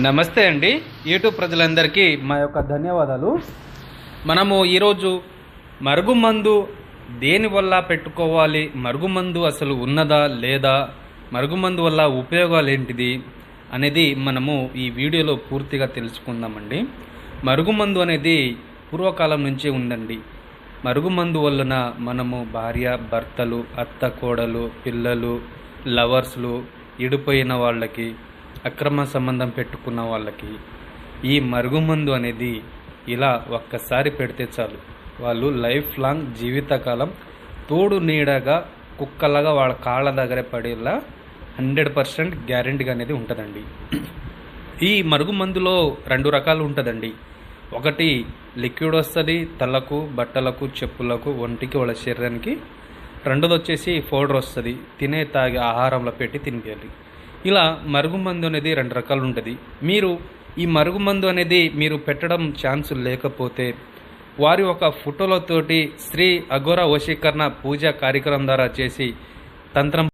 నమస్తే అండి. యూట్యూబ్ ప్రజలందరికీ మా యొక్క ధన్యవాదాలు. మనము ఈరోజు మరుగుమందు దేనివల్ల పెట్టుకోవాలి, మరుగుమందు అసలు ఉన్నదా లేదా, మరుగుమందు వల్ల ఉపయోగాలు ఏంటిది అనేది మనము ఈ వీడియోలో పూర్తిగా తెలుసుకుందామండి. మరుగుమందు అనేది పూర్వకాలం నుంచే ఉందండి. మరుగుమందు వలన మనము భార్య భర్తలు, అత్త కోడలు, పిల్లలు, లవర్స్లు, ఇడిపోయిన వాళ్ళకి, అక్రమ సంబంధం పెట్టుకున్న వాళ్ళకి ఈ మరుగుమందు అనేది ఇలా ఒక్కసారి పెడితే చాలు, వాళ్ళు లైఫ్ లాంగ్ జీవితకాలం తోడు నీడగా కుక్కలాగా వాళ్ళ కాళ్ళ దగ్గర పడేలా 100% గ్యారెంటీగా అనేది ఉంటుందండి. ఈ మరుగుమందులో 2 రకాలు ఉంటుందండి. ఒకటి లిక్విడ్ వస్తుంది, తలకు, బట్టలకు, చెప్పులకు, ఒంటికి, వాళ్ళ శరీరానికి. రెండోది వచ్చేసి పౌడర్ వస్తుంది, తినే తాగే ఆహారంలో పెట్టి తినిపించాలి. ఇలా మరుగుమందు అనేది 2 రకాలు ఉంటుంది. మీరు ఈ మరుగుమందు అనేది మీరు పెట్టడం ఛాన్స్ లేకపోతే వారి ఒక ఫోటోలతోటి శ్రీ అఘోర వశీకరణ పూజా కార్యక్రమం ద్వారా చేసి తంత్రం